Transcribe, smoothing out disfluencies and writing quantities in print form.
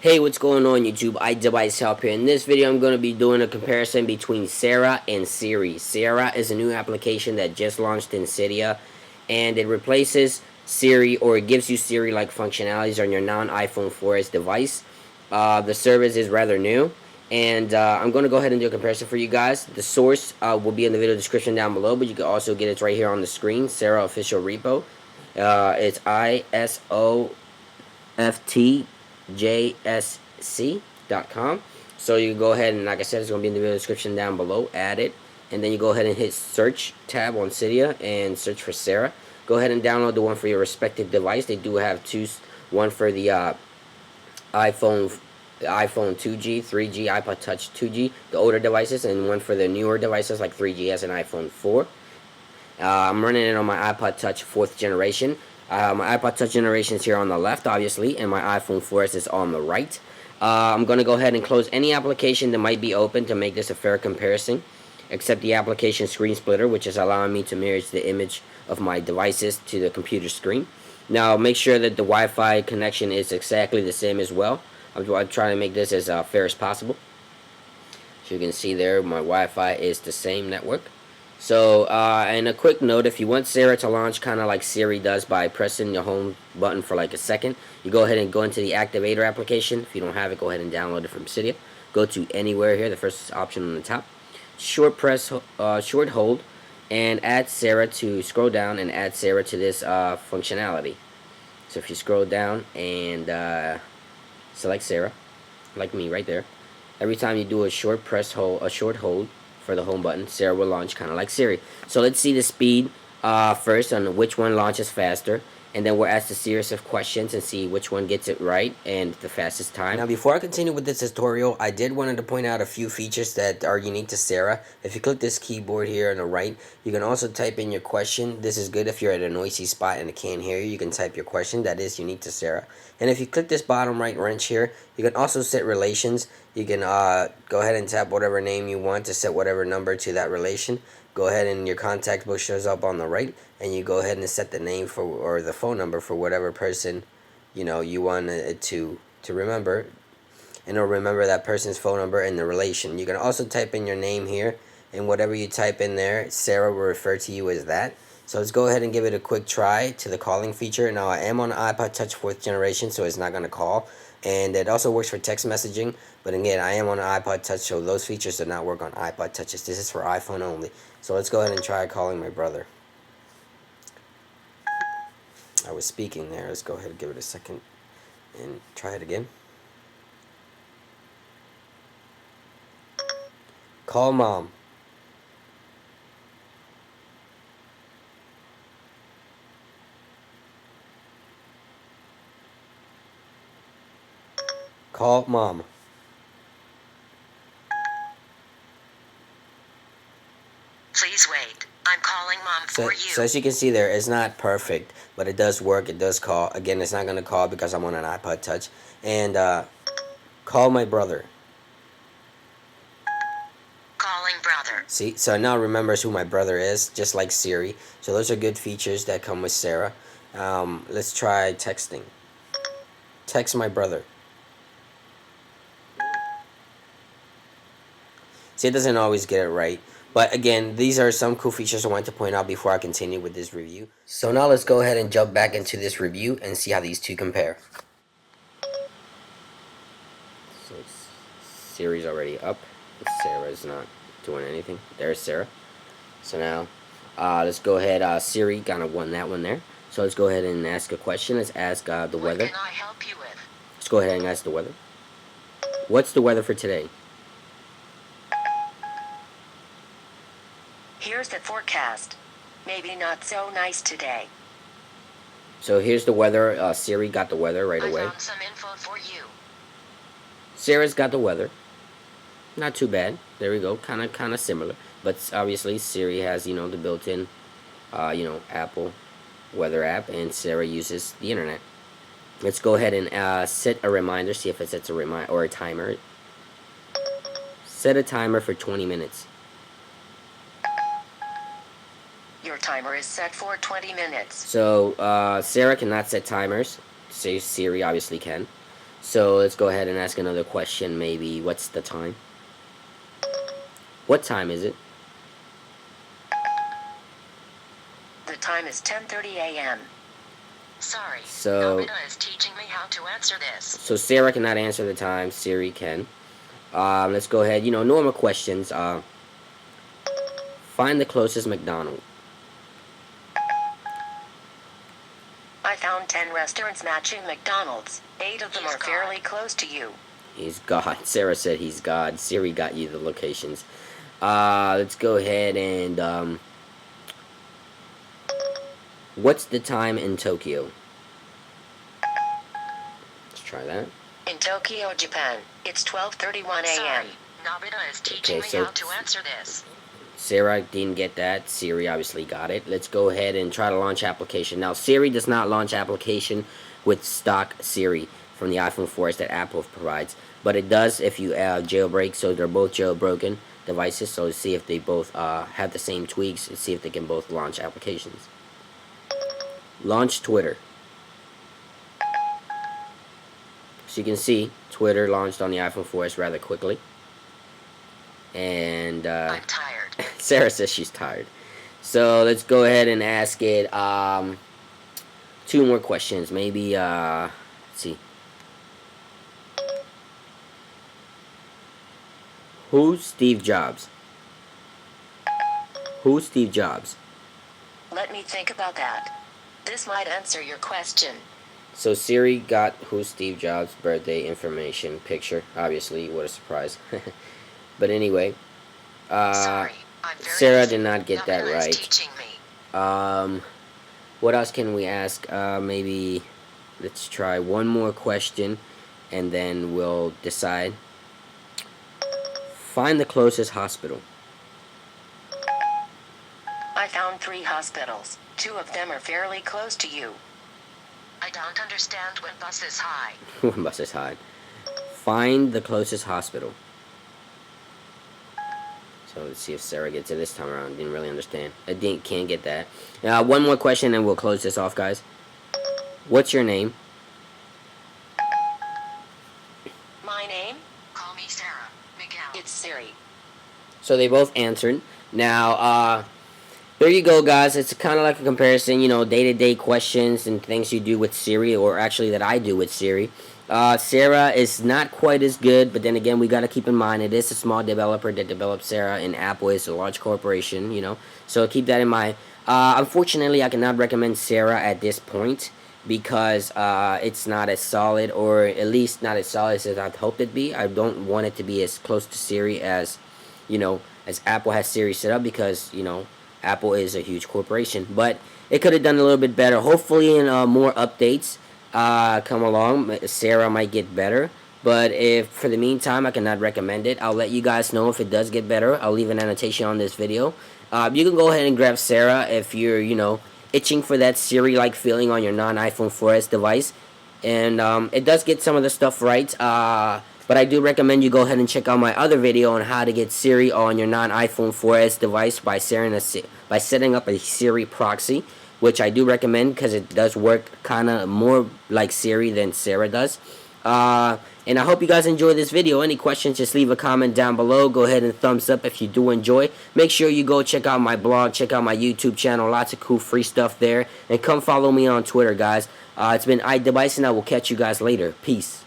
Hey, what's going on YouTube? iDevice help here. In this video, I'm going to be doing a comparison between Sara and Siri. Sara is a new application that just launched in Cydia, and it replaces Siri, or it gives you Siri-like functionalities on your non-iPhone 4S device. The service is rather new, and I'm going to go ahead and do a comparison for you guys. The source will be in the video description down below, but you can also get it right here on the screen. Sara official repo. It's ISOFTJSC.com. So you go ahead and, like I said, it's going to be in the video description down below. Add it, and then you go ahead and hit search tab on Cydia and search for Sara. Go ahead and download the one for your respective device. They do have two, one for the iPhone 2G, 3G, iPod Touch 2G, the older devices, and one for the newer devices like 3GS and iPhone 4. I'm running it on my iPod Touch 4th generation. My iPod Touch generation is here on the left, obviously, and my iPhone 4S is on the right. I'm going to go ahead and close any application that might be open to make this a fair comparison, except the application screen splitter, which is allowing me to mirror the image of my devices to the computer screen. Now, make sure that the Wi-Fi connection is exactly the same as well. I'm trying to make this as fair as possible. As you can see there, my Wi-Fi is the same network. So, and a quick note, if you want Sara to launch kind of like Siri does by pressing the home button for like a second, you go ahead and go into the activator application. If you don't have it, go ahead and download it from Cydia. Go to anywhere here, the first option on the top. Short hold, and add Sara to, scroll down and add Sara to this functionality. So if you scroll down and select Sara, like me right there, every time you do a short hold for the home button, Sara will launch kind of like Siri. So let's see the speed first on which one launches faster, and then we'll ask a series of questions and see which one gets it right and the fastest time. Now, before I continue with this tutorial, I did wanted to point out a few features that are unique to Sara. If you click this keyboard here on the right, you can also type in your question. This is good if you're at a noisy spot and it can't hear you. You can type your question. That is unique to Sara. And if you click this bottom right wrench here, you can also set relations. You can go ahead and tap whatever name you want to set whatever number to that relation. Go ahead and your contact book shows up on the right, and you go ahead and set the name for, or the phone number for whatever person you want it to remember, and it'll remember that person's phone number and the relation. You can also type in your name here, and whatever you type in there, Sara will refer to you as that. So let's go ahead and give it a quick try to the calling feature. Now, I am on iPod Touch 4th generation, so it's not going to call. And it also works for text messaging. But again, I am on an iPod Touch, so those features do not work on iPod Touches. This is for iPhone only. So let's go ahead and try calling my brother. I was speaking there. Let's go ahead and give it a second and try it again. Call mom. Call mom. Please wait. I'm calling mom for you. So as you can see there, it's not perfect, but it does work. It does call. Again, it's not going to call because I'm on an iPod Touch. And call my brother. Calling brother. See, so it now remembers who my brother is, just like Siri. So those are good features that come with Sara. Let's try texting. Text my brother. See, it doesn't always get it right. But again, these are some cool features I want to point out before I continue with this review. So now let's go ahead and jump back into this review and see how these two compare. So Siri's already up. Sara's not doing anything. There's Sara. So now let's go ahead. Siri kind of won that one there. So let's go ahead and ask a question. Let's ask the weather. What can I help you with? Let's go ahead and ask the weather. What's the weather for today? Here's the forecast. Maybe not so nice today. So here's the weather. Siri got the weather right away. I found some info for you. Sara's got the weather. Not too bad. There we go. Kind of similar. But obviously Siri has, the built-in, Apple weather app, and Sara uses the internet. Let's go ahead and set a reminder. See if it sets a reminder or a timer. Set a timer for 20 minutes. Your timer is set for 20 minutes. So Sara cannot set timers. Siri obviously can. So let's go ahead and ask another question. Maybe, what's the time? What time is it? The time is 10:30 a.m. Sorry, So- Nobita is teaching me how to answer this. So Sarah cannot answer the time. Siri can. Let's go ahead. Normal questions. Find the closest McDonald's. I found 10 restaurants matching McDonald's. 8 of them are fairly close to you. He's God. Sarah said he's God. Siri got you the locations. Let's go ahead and what's the time in Tokyo? Let's try that. In Tokyo, Japan, it's 12:31 a.m. Nobita is teaching Okay, me so- how to answer this. Sarah didn't get that. Siri obviously got it. Let's go ahead and try to launch application. Now, Siri does not launch application with stock Siri from the iPhone 4S that Apple provides, but it does if you jailbreak. So they're both jailbroken devices. So let's see if they both have the same tweaks and see if they can both launch applications. Launch Twitter. So you can see Twitter launched on the iPhone 4S rather quickly. And I'm tired. Sarah says she's tired. So let's go ahead and ask it 2 more questions. Maybe let's see. Who's Steve Jobs? Who's Steve Jobs? Let me think about that. This might answer your question. So Siri got who's Steve Jobs' birthday information picture. Obviously, what a surprise. But anyway, Sorry, I'm very Sarah busy. did not get that Nobita is right. teaching me. What else can we ask? Maybe let's try one more question, and then we'll decide. Find the closest hospital. I found 3 hospitals. 2 of them are fairly close to you. I don't understand when buses hide. Bus is high. Find the closest hospital. So let's see if Sarah gets it this time around. Didn't really understand. Can't get that. One more question and we'll close this off, guys. What's your name? My name? Call me Sara. Miguel. It's Siri. So they both answered. Now, there you go, guys. It's kind of like a comparison, day-to-day questions and things you do with Siri, or actually that I do with Siri. Sarah is not quite as good, but then again, we got to keep in mind it is a small developer that developed Sarah, and Apple is a large corporation, So keep that in mind. Unfortunately, I cannot recommend Sarah at this point because it's not as solid, or at least not as solid as I'd hoped it'd be. I don't want it to be as close to Siri as, as Apple has Siri set up because, Apple is a huge corporation. But it could have done a little bit better. Hopefully in more updates come along, Sarah might get better. But if for the meantime I cannot recommend it, I'll let you guys know if it does get better. I'll leave an annotation on this video. You can go ahead and grab Sarah if you're itching for that Siri-like feeling on your non-iPhone 4S device. And it does get some of the stuff right. But I do recommend you go ahead and check out my other video on how to get Siri on your non-iPhone 4S device by setting up a Siri proxy, which I do recommend because it does work kind of more like Siri than Sarah does. And I hope you guys enjoyed this video. Any questions, just leave a comment down below. Go ahead and thumbs up if you do enjoy. Make sure you go check out my blog, check out my YouTube channel. Lots of cool free stuff there. And come follow me on Twitter, guys. It's been iDevice, and I will catch you guys later. Peace.